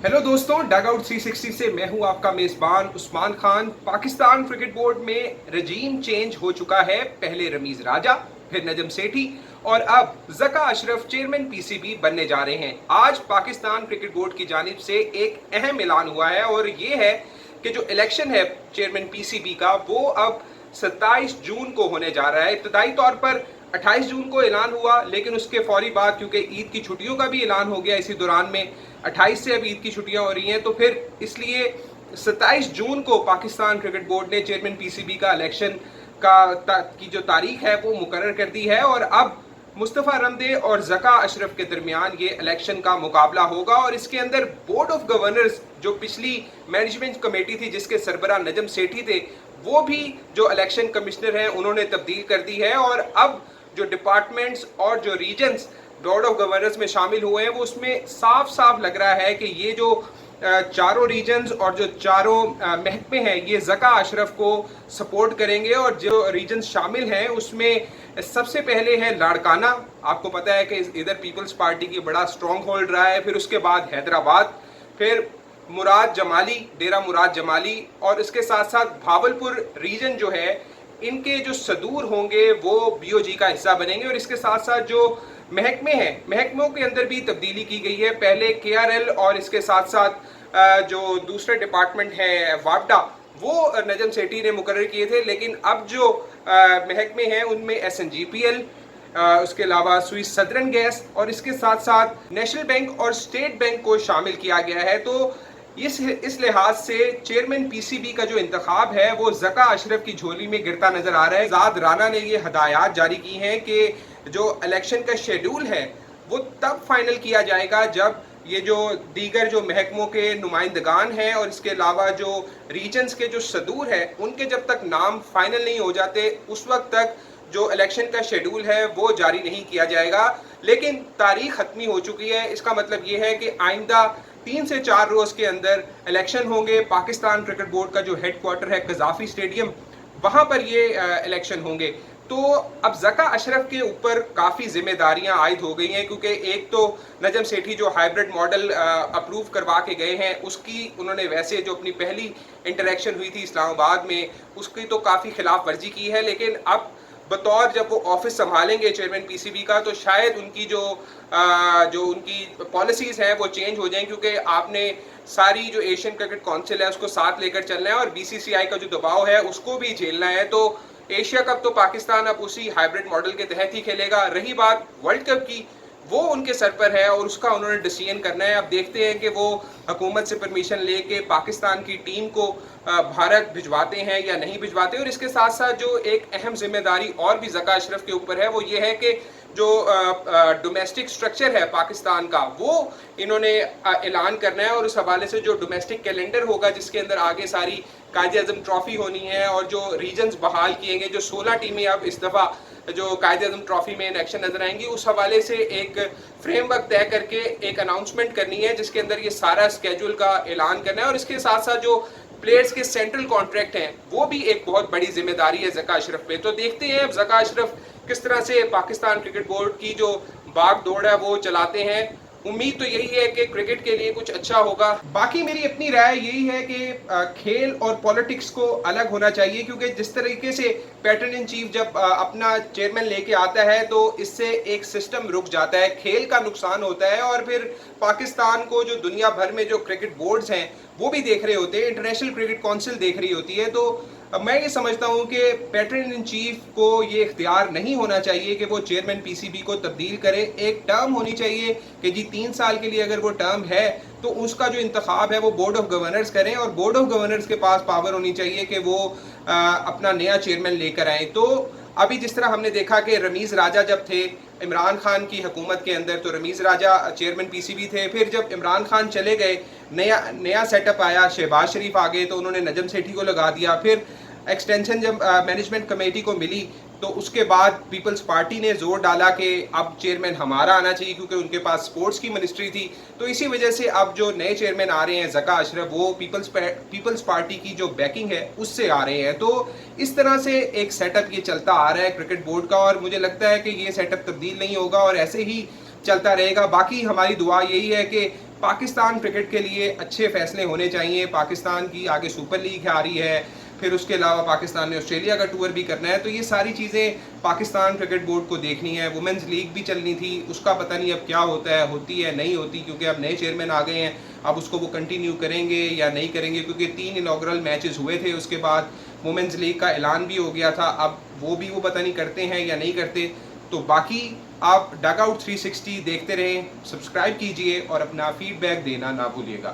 Hello दोस्तों, डग out 360 से मैं हूं आपका मेजबान उस्मान खान। पाकिस्तान क्रिकेट बोर्ड में रजीम चेंज हो चुका है। पहले रमीज राजा, फिर नजम सेठी और अब जका अशरफ चेयरमैन पीसीबी बनने जा रहे हैं। आज पाकिस्तान क्रिकेट बोर्ड की जानिब से एक अहम ऐलान हुआ है और ये है कि जो इलेक्शन है चेयरमैन पीसीबी का वो अब 27 जून को होने जा रहा है। इब्तदाई तौर पर 28 जून को ऐलान हुआ, लेकिन उसके फौरी बाद क्योंकि ईद की छुट्टियों का भी ऐलान हो गया इसी दौरान में, 28 से अब ईद की छुट्टियां हो रही हैं, तो फिर इसलिए 27 जून को पाकिस्तान क्रिकेट बोर्ड ने चेयरमैन पीसीबी का इलेक्शन की जो तारीख है वो मुकर्रर कर दी है। और अब मुस्तफ़ा रमदे और जका अशरफ के दरमियान ये इलेक्शन का मुकाबला होगा और इसके अंदर बोर्ड ऑफ गवर्नर्स, जो पिछली मैनेजमेंट कमेटी थी जिसके सरबराह नजम सेठी थे, वो भी जो इलेक्शन कमिश्नर हैं उन्होंने तब्दील कर दी है। और अब जो डिपार्टमेंट्स और जो रीजन्स बोर्ड ऑफ गवर्नर्स में शामिल हुए हैं वो उसमें साफ साफ लग रहा है कि ये जो चारों रीजन्स और जो चारों महकमे हैं ये जका अशरफ को सपोर्ट करेंगे। और जो रीजन्स शामिल हैं उसमें सबसे पहले है लाड़काना। आपको पता है कि इधर पीपल्स पार्टी की बड़ा स्ट्रॉन्ग होल्ड रहा है। फिर उसके बाद हैदराबाद, फिर मुराद जमाली, डेरा मुराद जमाली, और इसके साथ साथ भावलपुर रीजन जो है इनके जो सदूर होंगे वो बीओजी का हिस्सा बनेंगे। और इसके साथ साथ जो महकमे हैं, महकमों के अंदर भी तब्दीली की गई है। पहले केआरएल और इसके साथ साथ जो दूसरे डिपार्टमेंट है वापडा, वो नजम सेठी ने मुकर्रर किए थे, लेकिन अब जो महकमे हैं उनमें एसएनजीपीएल, उसके अलावा स्विस सदरन गैस और इसके साथ साथ नेशनल बैंक और स्टेट बैंक को शामिल किया गया है। तो इस लिहाज से चेयरमैन पीसीबी का जो इंतखाब है वो जका अशरफ की झोली में गिरता नजर आ रहा है। जाद राना ने ये हदायत जारी की हैं कि जो इलेक्शन का शेड्यूल है वो तब फाइनल किया जाएगा जब ये जो दीगर जो महकमों के नुमाइंदगान हैं और इसके अलावा जो रीजन्स के जो सदूर हैं उनके जब तक नाम फाइनल नहीं हो जाते उस वक्त तक जो इलेक्शन का शेड्यूल है वो जारी नहीं किया जाएगा। लेकिन तारीख खत्मी हो चुकी है, इसका मतलब ये है कि आइंदा 3 से 4 रोज के अंदर इलेक्शन होंगे। पाकिस्तान क्रिकेट बोर्ड का जो हेडक्वार्टर है कजाफी स्टेडियम, वहां पर ये इलेक्शन होंगे। तो अब जका अशरफ के ऊपर काफ़ी जिम्मेदारियां आयद हो गई हैं, क्योंकि एक तो नजम सेठी जो हाइब्रिड मॉडल अप्रूव करवा के गए हैं उसकी उन्होंने वैसे जो अपनी पहली इंटरेक्शन हुई थी इस्लामाबाद में उसकी तो काफ़ी खिलाफ वर्जी की है। लेकिन अब बतौर जब वो ऑफिस संभालेंगे चेयरमैन पीसीबी का तो शायद उनकी जो उनकी पॉलिसीज़ हैं वो चेंज हो जाएं, क्योंकि आपने सारी जो एशियन क्रिकेट काउंसिल है उसको साथ लेकर चलना है और बीसीसीआई का जो दबाव है उसको भी झेलना है। तो एशिया कप तो पाकिस्तान अब उसी हाइब्रिड मॉडल के तहत ही खेलेगा। रही बात वर्ल्ड कप की, वो उनके सर पर है और उसका उन्होंने डिसीजन करना है। अब देखते हैं कि वो हुकूमत से परमिशन लेके पाकिस्तान की टीम को भारत भिजवाते हैं या नहीं भिजवाते। और इसके साथ साथ जो एक अहम जिम्मेदारी और भी जका अशरफ के ऊपर है वो ये है कि जो डोमेस्टिक स्ट्रक्चर है पाकिस्तान का वो इन्होंने ऐलान करना है। और उस हवाले से जो डोमेस्टिक कैलेंडर होगा जिसके अंदर आगे सारी कायद-ए-आज़म ट्रॉफी होनी है और जो रीजन्स बहाल किए गए, जो 16 टीमें अब इस दफ़ा जो कायद-ए-आज़म ट्रॉफी में इन एक्शन नजर आएंगी, उस हवाले से एक फ्रेमवर्क तय करके एक अनाउंसमेंट करनी है जिसके अंदर ये सारा स्केड्यूल का ऐलान करना है। और इसके साथ साथ जो प्लेयर्स के सेंट्रल कॉन्ट्रैक्ट हैं वो भी एक बहुत बड़ी जिम्मेदारी है जका अशरफ पे। तो देखते हैं अब जका अशरफ किस तरह से पाकिस्तान क्रिकेट बोर्ड की जो भाग दौड़ है वो चलाते हैं। उम्मीद तो यही है कि क्रिकेट के लिए कुछ अच्छा होगा। बाकी मेरी अपनी राय यही है कि खेल और पॉलिटिक्स को अलग होना चाहिए, क्योंकि जिस तरीके से पैटर्न इन चीफ जब अपना चेयरमैन लेके आता है तो इससे एक सिस्टम रुक जाता है, खेल का नुकसान होता है। और फिर पाकिस्तान को जो दुनिया भर में जो क्रिकेट बोर्ड्स हैं वो भी देख रहे होते हैं, इंटरनेशनल क्रिकेट काउंसिल देख रही होती है। तो मैं ये समझता हूँ कि पैटर्न इन चीफ को ये इख्तियार नहीं होना चाहिए कि वो चेयरमैन पीसीबी को तब्दील करे। एक टर्म होनी चाहिए कि जी 3 साल के लिए अगर वो टर्म है तो उसका जो इंतखाब है वो बोर्ड ऑफ गवर्नर्स करें और बोर्ड ऑफ गवर्नर्स के पास पावर होनी चाहिए कि वो अपना नया चेयरमैन लेकर आए। तो अभी जिस तरह हमने देखा कि रमीज़ राजा जब थे इमरान खान की हुकूमत के अंदर, तो रमीज़ राजा चेयरमैन पीसीबी थे। फिर जब इमरान खान चले गए, नया सेटअप आया, शहबाज शरीफ आ गए तो उन्होंने नजम सेठी को लगा दिया। फिर एक्सटेंशन जब मैनेजमेंट कमेटी को मिली तो उसके बाद पीपल्स पार्टी ने जोर डाला कि अब चेयरमैन हमारा आना चाहिए, क्योंकि उनके पास स्पोर्ट्स की मिनिस्ट्री थी। तो इसी वजह से अब जो नए चेयरमैन आ रहे हैं जका अशरफ, वो पीपल्स पार्टी की जो बैकिंग है उससे आ रहे हैं। तो इस तरह से एक सेटअप ये चलता आ रहा है क्रिकेट बोर्ड का और मुझे लगता है कि ये सेटअप तब्दील नहीं होगा और ऐसे ही चलता रहेगा। बाकी हमारी दुआ यही है कि پاکستان کرکٹ کے لیے اچھے فیصلے ہونے چاہیے. پاکستان کی آگے سپر لیگ آ رہی ہے, پھر اس کے علاوہ پاکستان نے آسٹریلیا کا ٹور بھی کرنا ہے, تو یہ ساری چیزیں پاکستان کرکٹ بورڈ کو دیکھنی ہے. وومنز لیگ بھی چلنی تھی, اس کا پتہ نہیں اب کیا ہوتا ہے, ہوتی ہے نہیں ہوتی, کیونکہ اب نئے چیئرمین آ گئے ہیں. اب اس کو وہ کنٹینیو کریں گے یا نہیں کریں گے, کیونکہ 3 انوگرل میچز ہوئے تھے, اس کے بعد وومنز لیگ کا اعلان بھی ہو گیا تھا. اب وہ بھی وہ پتہ نہیں کرتے ہیں یا نہیں کرتے. تو باقی آپ ڈگ آؤٹ 360 دیکھتے رہیں, سبسکرائب کیجئے اور اپنا فیڈ بیک دینا نہ بھولیے گا.